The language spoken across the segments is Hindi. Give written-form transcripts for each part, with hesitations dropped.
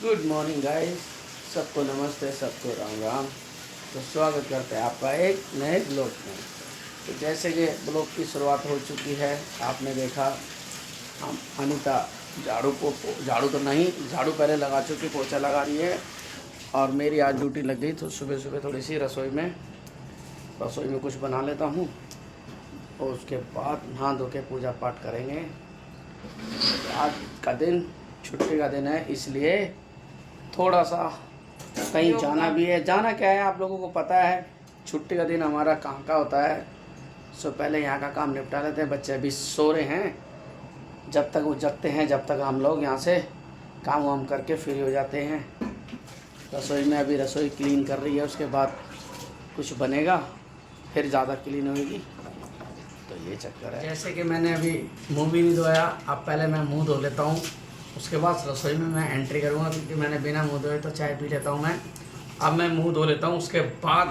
गुड मॉर्निंग गाइस, सबको नमस्ते, सबको राम राम। तो स्वागत करते हैं आपका एक नए ब्लॉग में। तो जैसे कि ब्लॉग की शुरुआत हो चुकी है, आपने देखा हम अनीता झाड़ू तो नहीं, झाड़ू पहले लगा चुकी, पोछा लगा रही है। और मेरी आज ड्यूटी लग गई, तो सुबह सुबह थोड़ी सी रसोई में कुछ बना लेता हूँ और उसके बाद नहा धो के पूजा पाठ करेंगे। आज का दिन छुट्टी का दिन है, इसलिए थोड़ा सा कहीं जाना भी है। जाना क्या है, आप लोगों को पता है छुट्टी का दिन हमारा कहाँ का होता है। सो पहले यहाँ का काम निपटा लेते हैं। बच्चे अभी सो रहे हैं, जब तक वो जगते हैं जब तक हम लोग यहाँ से काम वाम करके फ्री हो जाते हैं। रसोई में अभी रसोई क्लीन कर रही है, उसके बाद कुछ बनेगा, फिर ज़्यादा क्लीन होगी। तो ये चक्कर है। जैसे कि मैंने अभी मुँह भी नहीं धोया, अब पहले मैं मुँह धो लेता हूँ, उसके बाद रसोई में मैं एंट्री करूँगा, क्योंकि मैंने बिना मुँह धोए तो चाय पी लेता हूँ मैं। अब मैं मुँह धो लेता हूँ, उसके बाद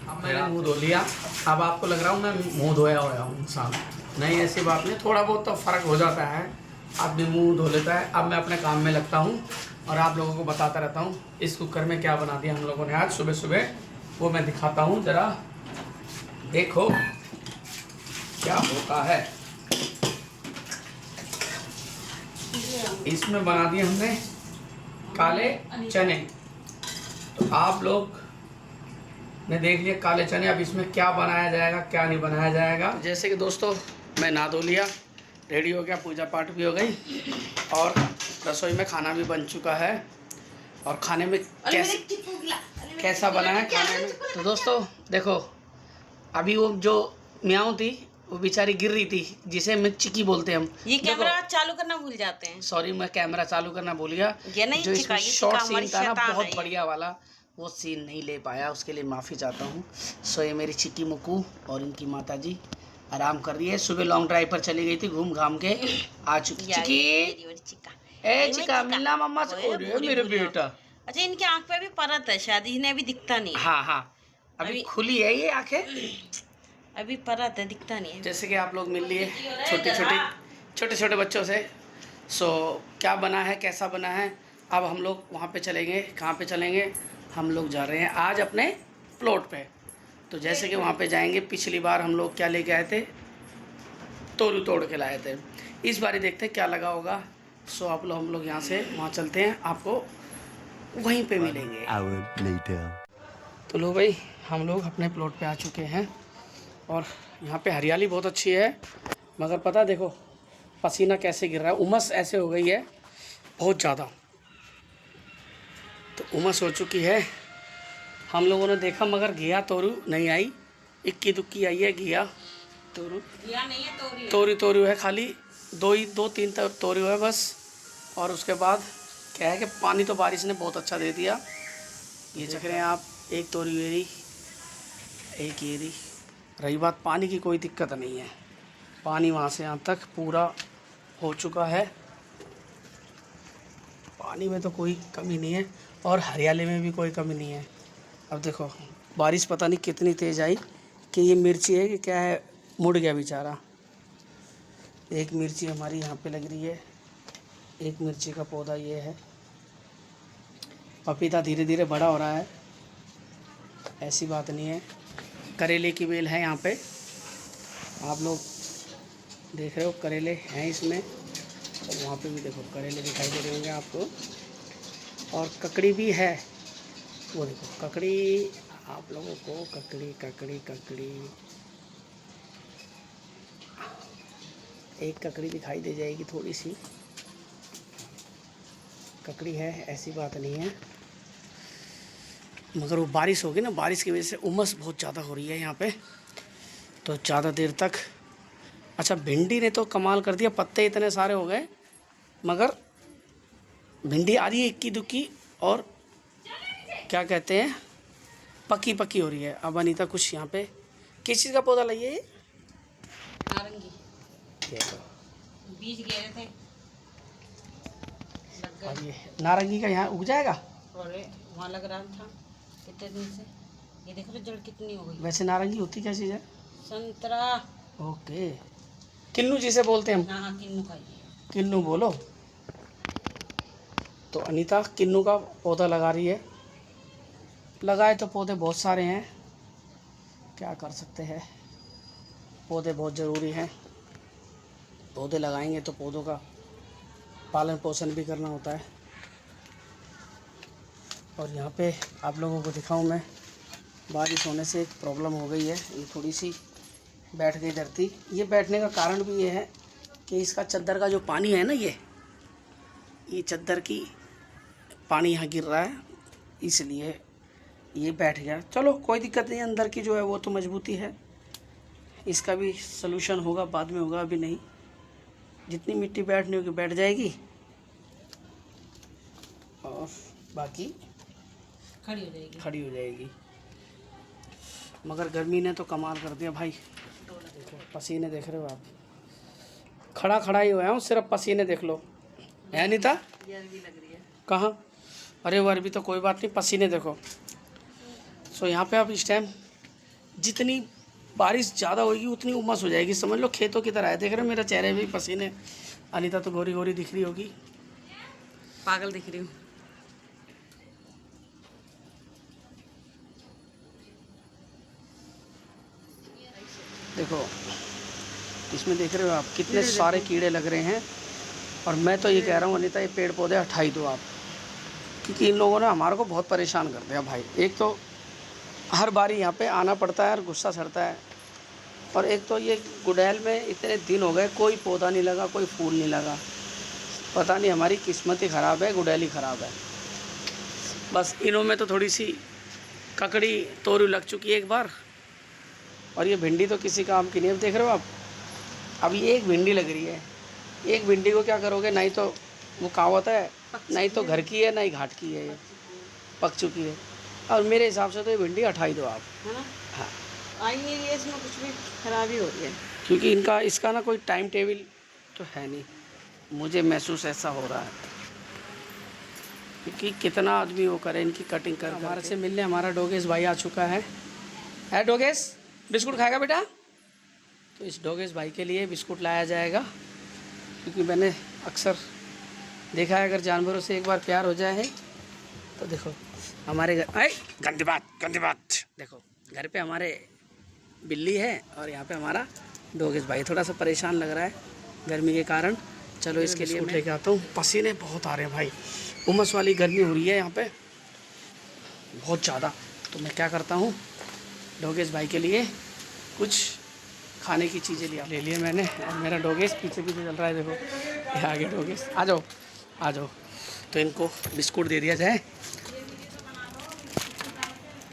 अब मैंने मुँह धो लिया। अब आपको लग रहा हूँ मैं मुँह धोया हुआ हूँ इंसान, नहीं ऐसी बात नहीं, थोड़ा बहुत तो फ़र्क हो जाता है, आदमी मुँह धो लेता है। अब मैं अपने काम में लगता हूँ और आप लोगों को बताता रहता हूँ इस कुकर में क्या बना दिया हम लोगों ने आज सुबह सुबह, वो मैं दिखाता हूँ, ज़रा देखो क्या होता है। इसमें बना दिए हमने काले चने। तो आप लोग ने देख लिया काले चने, अब इसमें क्या बनाया जाएगा क्या नहीं बनाया जाएगा। जैसे कि दोस्तों मैं नहा धो लिया, रेडी हो गया, पूजा पाठ भी हो गई और रसोई में खाना भी बन चुका है। और खाने में कैसा बना है खाने में, तो दोस्तों देखो, अभी वो जो म्याऊं थी वो बेचारी गिर रही थी, जिसे मैं चिकी बोलते हैं हम। ये कैमरा चालू करना भूल जाते हैं। सॉरी, मैं कैमरा चालू करना भूल गया। जो इसमें शॉर्ट सीन था ना बहुत बढ़िया वाला, वो सीन नहीं ले पाया, उसके लिए माफ़ी चाहता हूँ। सो ये मेरी चिकी मुक्कू और इनकी माता जी आराम कर रही है। सुबह लॉन्ग ड्राइव पर चली गई थी, घूम घाम के आ चुकी। चिकी ए चिका मिलना मम्मा से। मेरे बेटा, अच्छा इनकी आंख पे भी परत है, शायद इन्हें अभी दिखता नहीं। हाँ हाँ, अभी खुली है ये आंखें, अभी परत है, दिखता नहीं है। जैसे कि आप लोग मिल लिए छोटे छोटे बच्चों से। सो क्या बना है कैसा बना है, अब हम लोग वहाँ पे चलेंगे। कहाँ पे चलेंगे, हम लोग जा रहे हैं आज अपने प्लॉट पे। तो जैसे कि वहाँ पे जाएंगे, पिछली बार हम लोग क्या लेके आए थे, तोरू तोड़ के लाए थे। इस बार ही देखते हैं क्या लगा होगा। सो आप लोग हम लोग यहाँ से वहाँ चलते हैं, आपको वहीं पे मिलेंगे। तो लो भाई, हम लोग अपने प्लॉट पे आ चुके हैं और यहाँ पे हरियाली बहुत अच्छी है, मगर पता देखो पसीना कैसे गिर रहा है, उमस ऐसे हो गई है बहुत ज़्यादा। तो उमस हो चुकी है। हम लोगों ने देखा मगर घिया तोरू नहीं आई, इक्की दुक्की आई है घिया तोरू। घिया नहीं है, तोरू है, खाली दो तीन तोरू है बस। और उसके बाद क्या है कि पानी तो बारिश ने बहुत अच्छा दे दिया। ये चख रहे हैं आप, एक तोरी ये रही, एक ये रही। रही बात पानी की, कोई दिक्कत नहीं है, पानी वहाँ से यहाँ तक पूरा हो चुका है, पानी में तो कोई कमी नहीं है और हरियाली में भी कोई कमी नहीं है। अब देखो बारिश पता नहीं कितनी तेज़ आई कि ये मिर्ची है कि क्या है, मुड़ गया बेचारा। एक मिर्ची हमारी यहाँ पे लग रही है, एक मिर्ची का पौधा ये है। पपीता धीरे धीरे बड़ा हो रहा है, ऐसी बात नहीं है। करेले की बेल है यहाँ पे, आप लोग देख रहे हो करेले हैं इसमें। और वहाँ पे भी देखो करेले दिखाई दे रहे होंगे आपको, और ककड़ी भी है, वो देखो ककड़ी आप लोगों को, ककड़ी एक ककड़ी दिखाई दे जाएगी, थोड़ी सी ककड़ी है, ऐसी बात नहीं है। मगर वो बारिश होगी ना, बारिश की वजह से उमस बहुत ज़्यादा हो रही है यहाँ पे, तो ज़्यादा देर तक। अच्छा भिंडी ने तो कमाल कर दिया, पत्ते इतने सारे हो गए, मगर भिंडी आ रही है इक्की दुक्की, और क्या कहते हैं पक्की हो रही है। अब अनीता कुछ यहाँ पे किस चीज़ का पौधा लाइए, नारंगी बीज गए थे, और ये नारंगी का यहाँ उग जाएगा। और वहाँ लग रहा था कितने दिन से, ये देखो तो जड़ कितनी हो गई। वैसे नारंगी होती क्या चीज़ है? संतरा। ओके, किन्नू जिसे बोलते हैं हम। हाँ किन्नू का, किन्नू बोलो। तो अनीता किन्नू का पौधा लगा रही है। लगाए तो पौधे बहुत सारे हैं, क्या कर सकते हैं, पौधे बहुत ज़रूरी हैं। पौधे लगाएंगे तो पौधों का पालन पोषण भी करना होता है। और यहाँ पे आप लोगों को दिखाऊं मैं, बारिश होने से एक प्रॉब्लम हो गई है, ये थोड़ी सी बैठ गई धरती। ये बैठने का कारण भी ये है कि इसका चद्दर का जो पानी है ना, ये चद्दर की पानी यहाँ गिर रहा है, इसलिए ये बैठ गया। चलो कोई दिक्कत नहीं, अंदर की जो है वो तो मजबूती है, इसका भी सलूशन होगा, बाद में होगा, अभी नहीं। जितनी मिट्टी बैठनी होगी बैठ जाएगी और बाकी खड़ी हो जाएगी। मगर गर्मी ने तो कमाल कर दिया भाई। देखो पसीने देख रहे हो आप, खड़ा ही हुआ हूँ, सिर्फ पसीने देख लो। है अनीता? गर्मी लग रही है। कहाँ? अरे वो अरबी तो कोई बात नहीं, पसीने देखो। सो यहाँ पे आप इस टाइम जितनी बारिश ज़्यादा होगी उतनी उमस हो जाएगी, समझ लो खेतों की तरह है। देख रहे हो मेरा चेहरे भी पसीने। अनीता तो गोरी गोरी दिख रही होगी, पागल दिख रही हूँ। देखो इसमें देख रहे हो आप कितने सारे कीड़े लग रहे हैं। और मैं तो ये कह रहा हूँ अनीता, ये पेड़ पौधे हटा ही दो आप, क्योंकि इन लोगों ने हमारे को बहुत परेशान कर दिया भाई। एक तो हर बारी यहाँ पे आना पड़ता है और गुस्सा चढ़ता है, और एक तो ये गुड़ैल में इतने दिन हो गए कोई पौधा नहीं लगा, कोई फूल नहीं लगा। पता नहीं हमारी किस्मत ही ख़राब है, गुड़ैल ही ख़राब है। बस इनों में तो थोड़ी सी ककड़ी तोरी लग चुकी है एक बार, और ये भिंडी तो किसी काम की नहीं। अब देख रहे हो आप, अब ये एक भिंडी लग रही है, एक भिंडी को क्या करोगे, नहीं तो वो कहावत है, नहीं तो घर की है नहीं घाट की है, ये पक चुकी है। और मेरे हिसाब से तो ये भिंडी हटा ही दो आप, है ना? हाँ। आई नहीं रही है, इसमें कुछ भी खराबी हो रही है, क्योंकि इसका ना कोई टाइम टेबल तो है नहीं, मुझे महसूस ऐसा हो रहा है। क्योंकि कितना आदमी वो करे इनकी कटिंग कर। हमारे से मिलने हमारा डोगेश भाई आ चुका है डोगेश, बिस्कुट खाएगा बेटा? तो इस डोगेश भाई के लिए बिस्कुट लाया जाएगा, क्योंकि मैंने अक्सर देखा है अगर जानवरों से एक बार प्यार हो जाए है तो देखो हमारे घर, गंदी बात। देखो घर पे हमारे बिल्ली है और यहाँ पे हमारा डोगेश भाई थोड़ा सा परेशान लग रहा है गर्मी के कारण। चलो इसके लिए लेके आता हूँ। पसीने बहुत आ रहे हैं भाई, उमस वाली गर्मी हो रही है यहाँ पे बहुत ज़्यादा। तो मैं क्या करता हूँ, डोगेश भाई के लिए कुछ खाने की चीज़ें ले लिए मैंने, और मेरा डोगेश पीछे चल रहा है। देखो ये आगे डोगेश, आ जाओ। तो इनको बिस्कुट दे दिया जाए।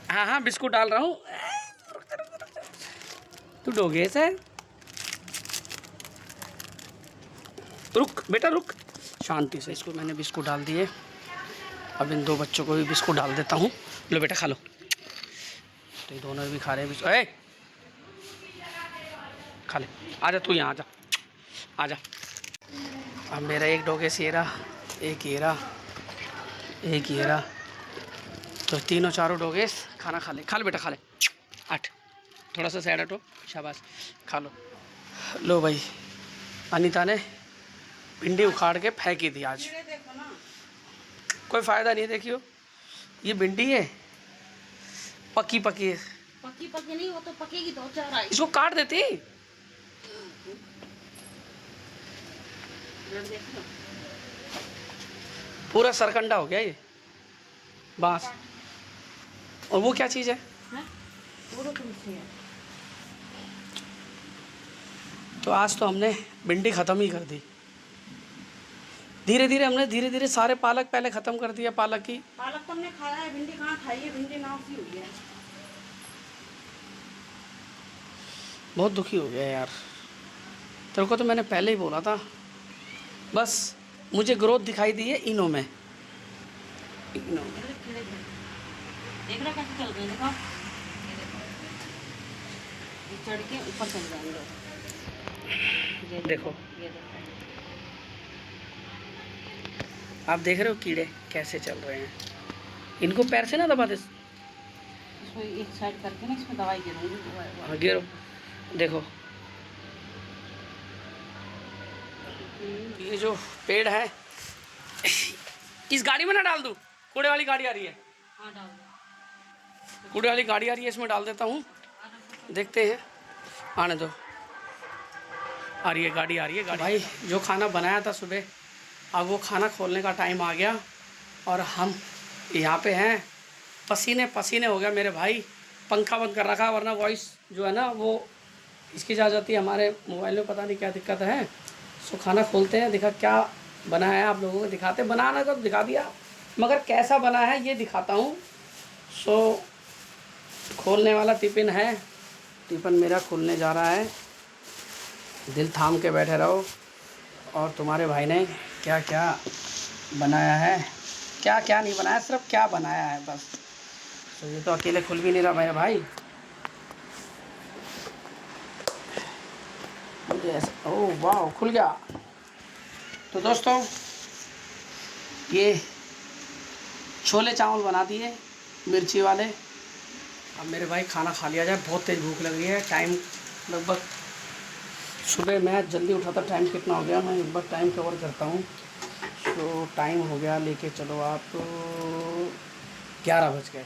हाँ बिस्कुट डाल रहा हूँ। तू डोगेश है, रुक बेटा रुक, शांति से। इसको मैंने बिस्कुट डाल दिए, अब इन दो बच्चों को भी बिस्कुट डाल देता हूँ। लो बेटा खा लो। तो ये दोनों भी खा रहे हैं बिस्कुट। खा ले, आजा तू यहाँ आजा। अब मेरा एक डोगेश ये रहा, एक ये रहा, तो तीनों चारों डोगेश खाना खा ले बेटा खा ले। 8 थोड़ा सा साइड हटो, शाबाश, खा लो भाई। अनीता ने भिंडी उखाड़ के फेंक ही दी आज, कोई फ़ायदा नहीं है। देखियो ये भिंडी है, पकी है। पकी नहीं, वो तो पकेगी तो चार। इसको काट देती, पूरा सरकंडा हो गया ये बांस। और वो क्या चीज़ है? तो आज तो हमने भिंडी ख़त्म ही कर दी। धीरे धीरे सारे पालक पहले ख़त्म कर दिया। पालक तो हमने खाया है, भिंडी कहाँ खाई है, भिंडी नासी हो गया है। बहुत दुखी हो गया यार, तेरे को तो मैंने पहले ही बोला था। बस मुझे ग्रोथ दिखाई दी है इनों में। देख रहा कैसे चल रहे हैं, देखो ये चढ़ के ऊपर चल जाएंगे। देखो आप देख रहे हो कीड़े कैसे चल रहे हैं, इनको पैर से ना दबा दे। इसको एक साइड करके ना इसमें दवाई गिरूंगी। हाँ गिरो, देखो ये जो पेड़ है इस गाड़ी में ना डाल दूँ? कूड़े वाली गाड़ी आ रही है, हाँ डाल दो। कूड़े वाली गाड़ी आ रही है, इसमें डाल देता हूँ। देखते हैं, आने दो। आ रही है गाड़ी, आ रही है गाड़ी। भाई जो खाना बनाया था सुबह, अब वो खाना खोलने का टाइम आ गया और हम यहाँ पे हैं। पसीने पसीने हो गया मेरे भाई। पंखा बंद कर रखा, वरना वॉइस जो है ना वो इसकी जा जाती है। हमारे मोबाइल में पता नहीं क्या दिक्कत है। सो खाना खोलते हैं, दिखा क्या बनाया है, आप लोगों को दिखाते। बनाना तो दिखा दिया, मगर कैसा बना है ये दिखाता हूँ। सो खोलने वाला टिफ़िन है, टिफ़िन मेरा खुलने जा रहा है। दिल थाम के बैठे रहो। और तुम्हारे भाई ने क्या क्या बनाया है, क्या क्या नहीं बनाया, सिर्फ क्या बनाया है बस। तो ये तो अकेले खुल भी नहीं रहा मेरा भाई। मुझे ऐसा, ओह वाह, खुल गया। तो दोस्तों ये छोले चावल बना दिए मिर्ची वाले। अब मेरे भाई खाना खा लिया जाए, बहुत तेज़ भूख लग रही है। टाइम लगभग, सुबह मैं जल्दी उठा था, टाइम कितना हो गया मैं एक बार टाइम कवर करता हूँ। तो टाइम हो गया, लेके चलो आप 11 बज गए।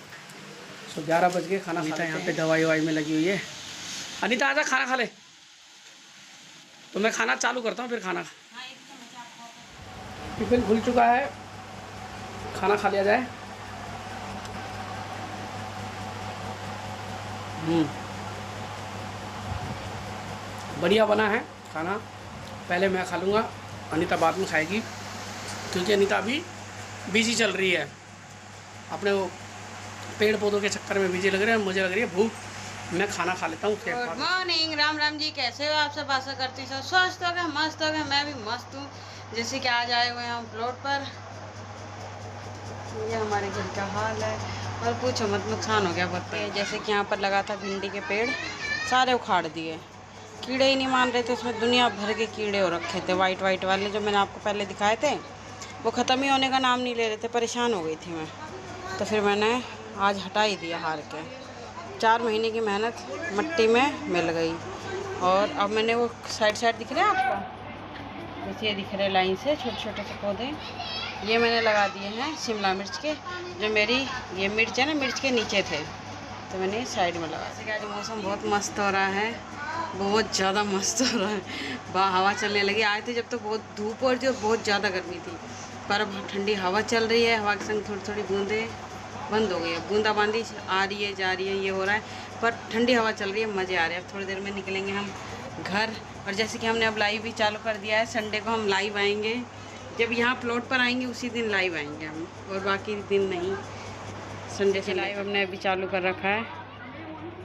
सो 11 बज गए, खाना खा। यहाँ पे दवाई ववाई में लगी हुई है। अनीता आजा खाना खा ले। तो मैं खाना चालू करता हूँ, फिर खाना। हाँ एक चम्मच आप खाओ। टिफ़िन खुल चुका है, खाना खा लिया जाए। बढ़िया बना है खाना। पहले मैं खा लूँगा, अनीता बाद में खाएगी, क्योंकि अनीता अभी बिजी चल रही है। अपने वो पेड़ पौधों के चक्कर में बिजी लग रहे हैं। मुझे लग रही है भूख, मैं खाना खा लेता हूँ। गुड मॉर्निंग, राम राम जी, कैसे हो आप सब? आशा करती सब स्वस्थ हो गए, मस्त हो गए। मैं भी मस्त हूँ। जैसे कि आज आए हुए हैं हम प्लॉट पर। ये हमारे घर का हाल है, और पूछो मत, नुकसान हो गया बहुत। जैसे कि यहाँ पर लगा था भिंडी के पेड़, सारे उखाड़ दिए। कीड़े ही नहीं मान रहे थे उसमें, दुनिया भर के कीड़े हो रखे थे। वाइट वाइट वाले जो मैंने आपको पहले दिखाए थे, वो ख़त्म ही होने का नाम नहीं ले रहे थे। परेशान हो गई थी मैं, तो फिर मैंने आज हटा ही दिया हार के। 4 महीने की मेहनत मिट्टी में मिल गई। और अब मैंने वो साइड साइड दिख रहे हैं आपको, जैसे ये दिख रहे लाइन से छोटे छोटे से पौधे, ये मैंने लगा दिए हैं शिमला मिर्च के। जो मेरी ये मिर्च है ना, मिर्च के नीचे थे, तो मैंने साइड में लगा। जैसे कि आज मौसम बहुत मस्त हो रहा है, बहुत ज़्यादा मस्त हो रहा है। हवा चलने लगी। आए थे जब तो बहुत धूप हो रही थी और बहुत ज़्यादा गर्मी थी, पर अब ठंडी हवा चल रही है। हवा के संग थोड़ी थोड़ी बूंदें बंद हो गई है, बूंदाबांदी आ रही है, जा रही है, ये हो रहा है, पर ठंडी हवा चल रही है, मज़े आ रहे हैं। अब थोड़ी देर में निकलेंगे हम घर। और जैसे कि हमने अब लाइव भी चालू कर दिया है, संडे को हम लाइव आएंगे। जब यहाँ प्लॉट पर आएंगे उसी दिन लाइव आएंगे हम, और बाकी दिन नहीं। संडे से लाइव हमने अभी चालू कर रखा है,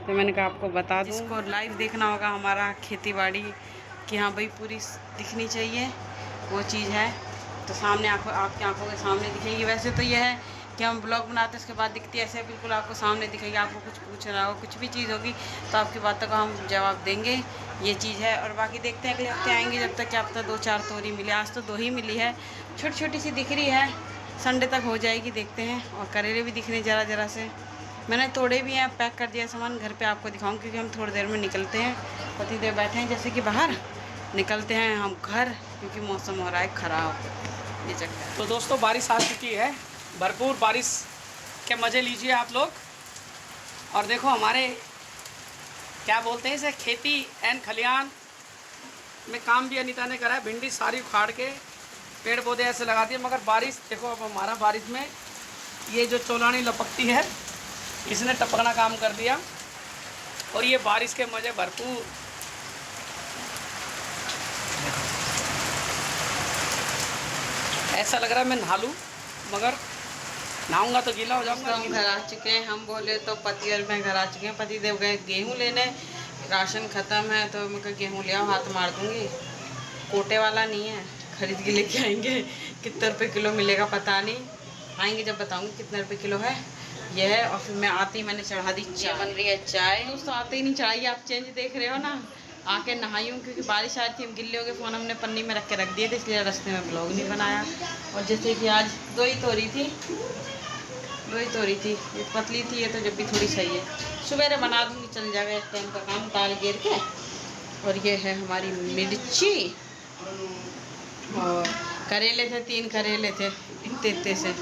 तो मैंने कहा आपको बता दूँ। इसको लाइव देखना होगा हमारा खेती बाड़ी कि हाँ भाई पूरी दिखनी चाहिए, वो चीज़ है। तो सामने आपकी आंखों के सामने दिखेगी। वैसे तो यह है कि हम ब्लॉग बनाते हैं उसके बाद दिखती है, ऐसे बिल्कुल आपको सामने दिखेगी। आपको कुछ पूछना हो, कुछ भी चीज़ होगी, तो आपकी बातों का हम जवाब देंगे, ये चीज़ है। और बाकी देखते हैं अगले हफ्ते आएंगे, जब तक क्या पता 2-4 तोरी मिले। आज तो 2 ही मिली है, छोटी छोटी सी दिख रही है, संडे तक हो जाएगी, देखते हैं। और करेले भी दिख रहे हैं ज़रा ज़रा से, मैंने तोड़े भी हैं, पैक कर दिया सामान। घर पे आपको दिखाऊं, क्योंकि हम थोड़ी देर में निकलते हैं। पतिदेव बैठे हैं जैसे कि बाहर, निकलते हैं हम घर, क्योंकि मौसम हो रहा है ख़राब, ये चक्कर। तो दोस्तों बारिश आ चुकी है, भरपूर बारिश के मज़े लीजिए आप लोग। और देखो हमारे क्या बोलते हैं इसे, खेती एंड खलियान में काम भी अनीता ने करा है। भिंडी सारी उखाड़ के पेड़ पौधे ऐसे लगा दिए, मगर बारिश देखो अब हमारा, बारिश में ये जो चौलानी लपकती है, इसने टपकना काम कर दिया। और ये बारिश के मज़े भरपूर। ऐसा लग रहा है मैं नहा लूँ, मगर नहाऊंगा तो गीला हो जाऊंगा। हम घर आ चुके हैं, हम बोले तो पति और मैं घर आ चुके हैं। पति देव गए गेहूँ लेने, राशन ख़त्म है, तो मैं कहा गेहूँ ले आओ, हाथ मार दूँगी। कोटे वाला नहीं है, खरीद के लेके आएंगे। कितने रुपये किलो मिलेगा पता नहीं, आएंगे जब बताऊँगी कितने रुपये किलो है ये है। और फिर मैं आती, मैंने चढ़ा दी चाय, बन रही है चाय। दोस्तों आते ही नहीं चढ़ाई, आप चेंज देख रहे हो ना। आके नहाई हूँ, क्योंकि बारिश आ रही थी, हम गिल्ले हो गए, फ़ोन हमने पन्नी में रख के रख दिए थे, इसलिए रास्ते में ब्लॉग नहीं बनाया। और जैसे कि आज 2 ही तोरी थी, ये पतली थी, ये तो जब भी थोड़ी सही है। सवेरे बना दूँगी, चल जाएगा एक टाइम का काम, दाल गिर के। और ये है हमारी मिर्ची, और करेले थे, 3 करेले थे, इतने इतने से।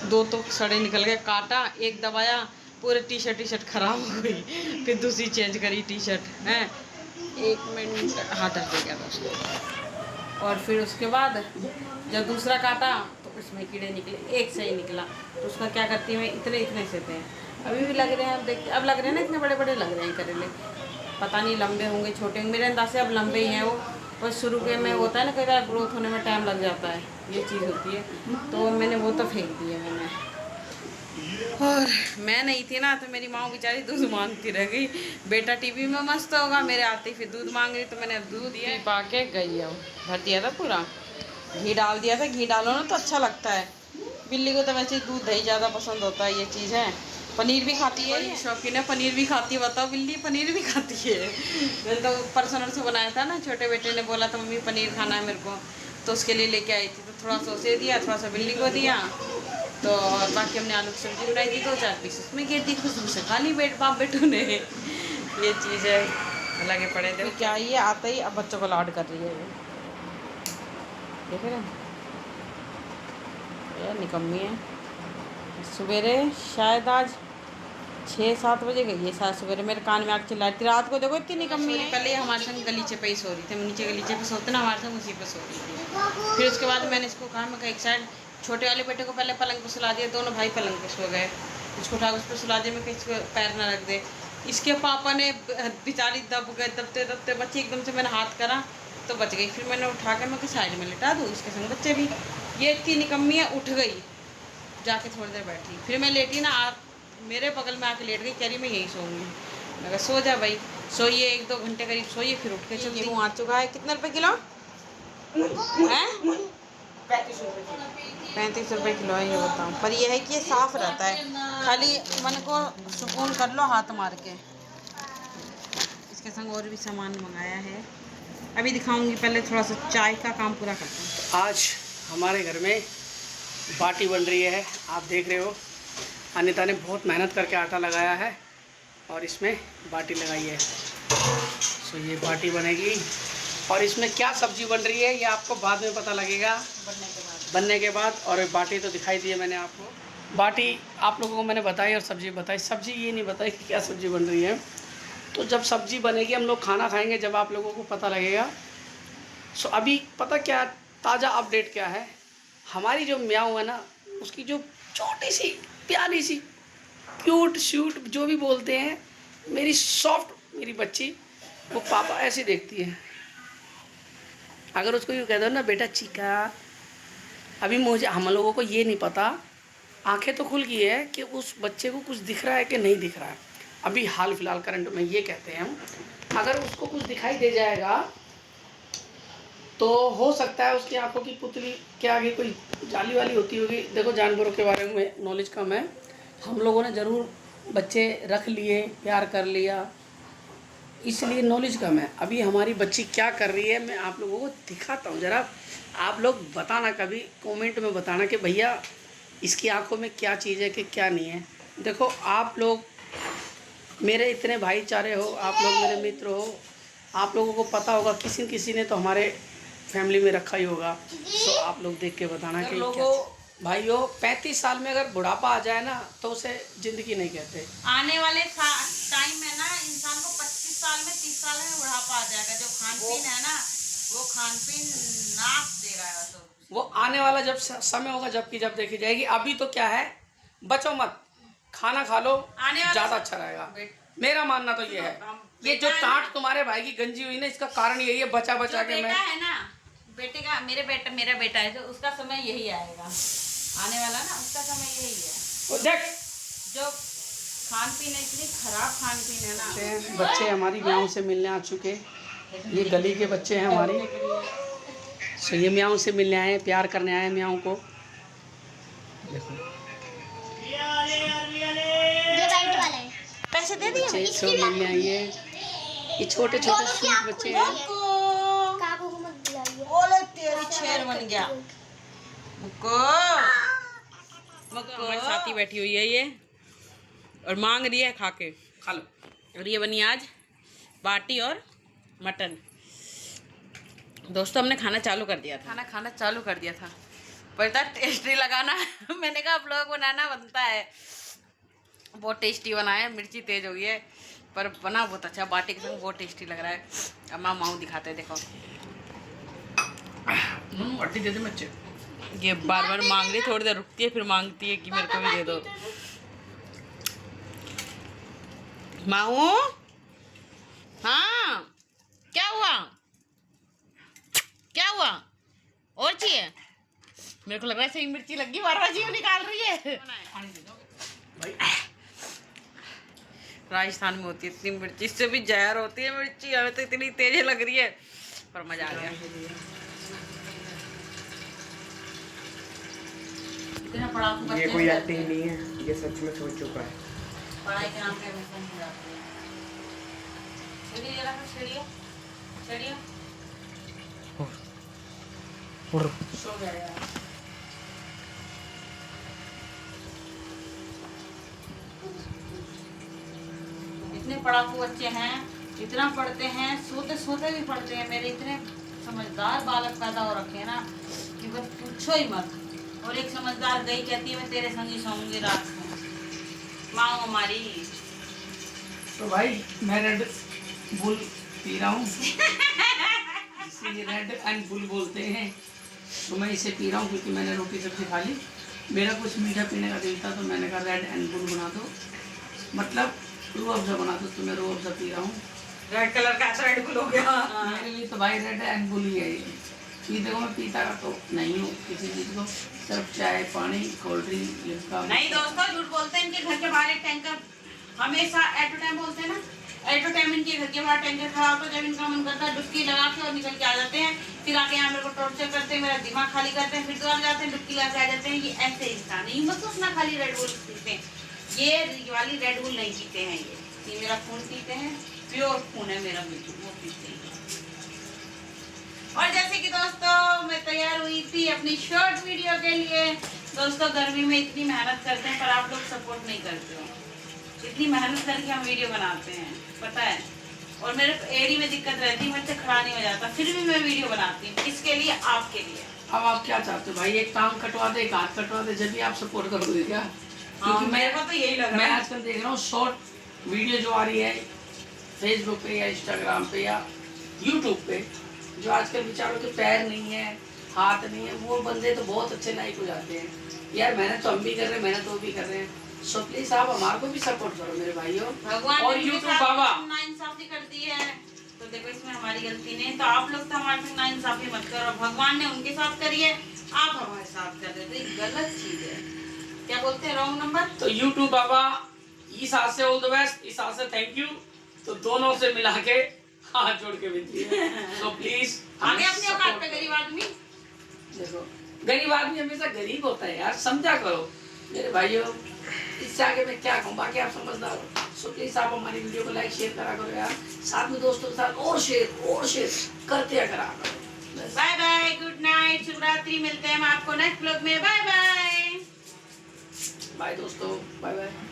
2 तो सड़े निकल गए, काटा, एक दबाया, पूरे टी शर्ट खराब हो गई। फिर दूसरी चेंज करी टी शर्ट है। 1 मिनट हाथ हट गया था उसको। और फिर उसके बाद जब दूसरा काटा तो उसमें कीड़े निकले, एक से ही निकला। तो उसका क्या करती है, मैं इतने से थे, अभी भी लग रहे हैं। अब देखिए, अब लग रहे हैं ना, इतने बड़े बड़े लग रहे हैं करेले। पता नहीं लंबे होंगे छोटे होंगे, मेरे अंदाज से अब लंबे ही हैं वो। बस शुरू के में होता है ना, कई बार ग्रोथ होने में टाइम लग जाता है, ये चीज़ होती है। तो मैंने वो तो फेंक दिए मैंने। और मैं नहीं थी ना, तो मेरी माँ बेचारी दूध मांगती रह गई। बेटा टीवी में मस्त होगा, मेरे आते ही फिर दूध मांग रही, तो मैंने अब दूध पी पा के गई। अब भर दिया था पूरा, घी डाल दिया था। घी डालो ना तो अच्छा लगता है। बिल्ली को तो वैसे ही दूध दही ज़्यादा पसंद होता है, ये चीज़ है। पनीर भी खाती है, शौकीन है, पनीर भी खाती है। बताओ, बिल्ली पनीर भी खाती है। मैंने तो परसों से बनाया था ना, छोटे बेटे ने बोला था मम्मी पनीर खाना है मेरे को, तो उसके लिए लेके आई थी। तो थोड़ा सा उसे दिया, थोड़ा सा बिल्ली को दिया, तो बाकी हमने आलू की सब्जी बनाई थी, 2-4 पीस उसमें गिर दी, खुशबू से खा ली बाप बेटू ने। ये चीज़ है, लगे पड़े थे। क्या ये आता ही अब बच्चों को लाड कर रही है ये, देख रहे हैं यार, निकम्मी है। सवेरे शायद आज 6-7 बजे गई है, शायद सवेरे मेरे कान में आग चिल्लाई थी। रात को देखो इतनी निकम्मी है। पहले हमारे संग गलीचे पे ही सो रही थी, हम नीचे गलीचे पे सोते ना, हमारे संग उसी पे सो रही थी। फिर उसके बाद मैंने इसको कहा, मैं एक साइड छोटे वाले बेटे को पहले पलंग पे सुला दिया, दोनों भाई पलंग पे सो गए। इसको उठा उस पर सुला दिया, मैं कहीं पैर ना रख दे। इसके पापा ने बेचारी दब गए, दबते दबते बच्चे एकदम से मैंने हाथ करा तो बच गई। फिर मैंने उठा के मैं साइड में लिटा दूँ, इसके संग बच्चे भी। ये इतनी निकम्मी है, उठ गई, जाके थोड़ी देर बैठी, फिर मैं लेटी ना, मेरे बगल में आके लेट गई, कह रही मैं यहीं सोऊंगी। मैं कहा सो जा भाई, सोइए 1-2 घंटे करीब सोइए, फिर उठ के चलती। गेहूँ आ चुका है, कितने रुपए किलो है? 35 रुपये किलो है, ये बताऊँ। पर यह है कि ये साफ़ रहता है, खाली मन को सुकून कर लो हाथ मार के। इसके संग और भी सामान मंगाया है, अभी दिखाऊंगी। पहले थोड़ा सा चाय का काम पूरा करते हैं। आज हमारे घर में बाटी बन रही है, आप देख रहे हो। अनिता ने बहुत मेहनत करके आटा लगाया है और इसमें बाटी लगाई है। सो ये बाटी बनेगी और इसमें क्या सब्जी बन रही है ये आपको बाद में पता लगेगा, बनने के बाद। और बाटी तो दिखाई दी है मैंने आपको, बाटी आप लोगों को मैंने बताई और सब्जी बताई। सब्जी ये नहीं बताई कि क्या सब्जी बन रही है। तो जब सब्जी बनेगी, हम लोग खाना खाएंगे, जब आप लोगों को पता लगेगा। सो अभी पता क्या ताज़ा अपडेट क्या है, हमारी जो म्याऊ है ना, उसकी जो छोटी सी प्यारी सी क्यूट श्यूट जो भी बोलते हैं, मेरी सॉफ्ट मेरी बच्ची, वो पापा ऐसी देखती है। अगर उसको यूँ कह दो ना बेटा चीका, अभी मुझे हम लोगों को ये नहीं पता, आंखें तो खुल गई है कि उस बच्चे को कुछ दिख रहा है कि नहीं दिख रहा है। अभी हाल फिलहाल करंट में ये कहते हैं हम, अगर उसको कुछ दिखाई दे जाएगा तो हो सकता है उसकी आंखों की पुतली के आगे कोई जाली वाली होती होगी। देखो जानवरों के बारे में नॉलेज कम है, हम लोगों ने ज़रूर बच्चे रख लिए, प्यार कर लिया, इसलिए नॉलेज कम है। अभी हमारी बच्ची क्या कर रही है मैं आप लोगों को दिखाता हूँ, ज़रा आप लोग बताना, कभी कमेंट में बताना कि भैया इसकी आंखों में क्या चीज़ है कि क्या नहीं है। देखो आप लोग मेरे इतने भाईचारे हो, आप लोग मेरे मित्र हो, आप लोगों को पता होगा किसी किसी ने तो हमारे फैमिली में रखा ही होगा। तो आप लोग देख के बताना कि लोगों भाइयों 35 साल में अगर बुढ़ापा आ जाए ना तो उसे ज़िंदगी नहीं कहते। आने वाले टाइम में ना इंसान को 25 साल में 30 साल में बुढ़ापा आ जाएगा। जो खान पीन है ना, वो खान पीन नाश दे रहा है। तो वो आने वाला जब समय होगा, जबकि जब देखी जाएगी। अभी तो क्या है, बचो मत, खाना खा लो, ज़्यादा अच्छा रहेगा। मेरा मानना तो ये है, ये जो टाट तुम्हारे भाई की गंजी हुई ना, इसका कारण यही है, बचा बचा के मैं है ना, बेटे का मेरा बेटा है, तो उसका समय यही आएगा, आने वाला ना उसका समय यही है। वो देख जो खान पीन है, इतनी खराब खान पीन है ना। बच्चे हमारी म्याऊ से मिलने आ चुके, ये गली के बच्चे हैं हमारी। सो ये म्याऊ से मिलने आए, प्यार करने आए म्याऊ को। देखो पैसे दे दिए, बच्चे सब मिलने आई है, ये छोटे छोटे स्वीट बच्चे हैं। ओले तेरी शेर बन गया। मुक्को हमारे साथी बैठी हुई है ये, और मांग रही है खा के, खा लो। और ये बनी आज बाटी और मटन। दोस्तों हमने खाना चालू कर दिया था, खाना चालू कर दिया था, पर इतना टेस्टी लगा ना मैंने कहा ब्लॉग बनाना बनता है। बहुत टेस्टी बना है, मिर्ची तेज हो गई है पर बना बहुत अच्छा, बाटी के संग बहुत टेस्टी लग रहा है। अब मैं माऊ दिखाते हैं, देखो बाटी दे दे बच्चे। ये बार बार मांग रही, थोड़ी देर रुकती है फिर मांगती है कि मेरे को भी दे दो। माऊ, हाँ क्या हुआ, क्या हुआ और चाहिए? मेरे को लग रहा है सही मिर्ची लगी, बार बार जी निकाल रही है। राजस्थान में होती है इतनी मिर्ची, इससे भी जहर होती है मिर्ची, हमें तो इतनी तेज लग रही है पर मजा आ गया। इतना पढ़ा ये कोई एक्टिंग नहीं है, ये सच में हो चुका है। पढ़ाई के नाम पे हमेशा नहीं जाती है। चलिए जरा चलिए चलिए, सो गया यार। इतने पढ़ाकू बच्चे हैं, इतना पढ़ते हैं, सोते सोते भी पढ़ते हैं। मेरे इतने समझदार बालक पैदा हो रखे हैं ना कि बस पूछो ही मत। और एक समझदार गई कहती है मैं तेरे संग ही सोऊंगी रात में, माँ हमारी। तो भाई मैं रेड बुल पी रहा हूँ जिसे रेड एंड बुल बोलते हैं, तो मैं इसे पी रहा हूँ क्योंकि मैंने रोटी सब्जी खा ली। मेरा कुछ मीठा पीने का दिल था तो मैंने कहा रेड एंड बुल बना दो, मतलब रूह अफ़ज़ा बना दो, तो मैं रूह अफ़ज़ा पी रहा हूँ। रेड कलर का रेड बुल हो गया मेरे लिए तो भाई रेड एंड बुल ही है ये। देखो मैं पीता तो नहीं हूँ किसी चीज़ को, सिर्फ चाय पानी कोल्ड ड्रिंक लिमका। नहीं दोस्तों झूठ बोलते हैं, इनके घर के बाहर एक टैंकर हमेशा एट टाइम बोलते हैं ना, एट टाइम इनके घर के बाहर टैंकर खड़ा होता है। जब इनका मन करता है डुबकी लगा के और निकल के आ जाते हैं, फिर आके यहाँ मेरे को टॉर्चर करते हैं, मेरा दिमाग खाली करते हैं, फिर दोबारा जाते हैं डुबकी लगा के आ जाते हैं। ये ऐसे इंसान नहीं, मतलब ना खाली रेड बुल पीते हैं, ये वाली रेड बुल नहीं पीते हैं, ये मेरा खून पीते हैं, प्योर खून है मेरा, बिल्कुल वो पीते हैं। और जैसे कि दोस्तों मैं तैयार हुई थी अपनी शॉर्ट वीडियो के लिए। दोस्तों गर्मी में इतनी मेहनत करते हैं पर आप लोग सपोर्ट नहीं करते हो, इतनी मेहनत करके हम वीडियो बनाते हैं पता है। और मेरे एड़ी में दिक्कत रहती है, मुझसे खड़ा नहीं हो जाता, फिर भी मैं वीडियो बनाती हूँ, किसके लिए? आपके लिए। अब आप क्या चाहते हो भाई, एक टांग कटवा दे एक हाथ कटवा दे, जब भी आप सपोर्ट करोगे क्या? क्योंकि मेरे को तो यही लग रहा मैं है। आजकल देख रहा हूँ शॉर्ट वीडियो जो आ रही है फेसबुक पे या इंस्टाग्राम पे या यूट्यूब पे, जो आजकल बेचारों के पैर नहीं है हाथ नहीं है, वो बंदे तो बहुत अच्छे लाइक हो जाते हैं। यार मेहनत तो हम भी कर रहे हैं, मेहनत वो भी कर रहे हैं, सो प्लीज आप हमारे को भी सपोर्ट करो मेरे भाइयों। भगवान और ने यूट्यूब बाबा नाइंसाफी कर दी है तो देखो इसमें हमारी गलती नहीं, तो आप लोग तो हमारे साथ नाइंसाफी मत करो। भगवान ने उनके साथ करी है, आप हमारे साथ कर रहे थे, गलत चीज है। क्या बोलते हैं रॉन्ग नंबर। तो यूट्यूब बाबा इस हाथ से ऑल द बेस्ट, इस हाथ से थैंक यू, तो दोनों से मिला के हाथ जोड़ के विनती है, तो प्लीज आगे अपने औकात पे गरीब आदमी। देखो गरीब आदमी हमेशा गरीब होता है यार, समझा करो मेरे भाइयों। इससे आगे मैं क्या कहूँ, बाकी आप समझदार हो, सो प्लीज आप हमारी वीडियो को लाइक शेयर करा करो यार, साथ में दोस्तों के साथ और शेयर करते करा करो। बाय बाय, गुड नाइट, शुभ रात्रि, मिलते हैं हम आपको नेक्स्ट ब्लॉग में। बाय बाय बाय दोस्तों, बाय बाय।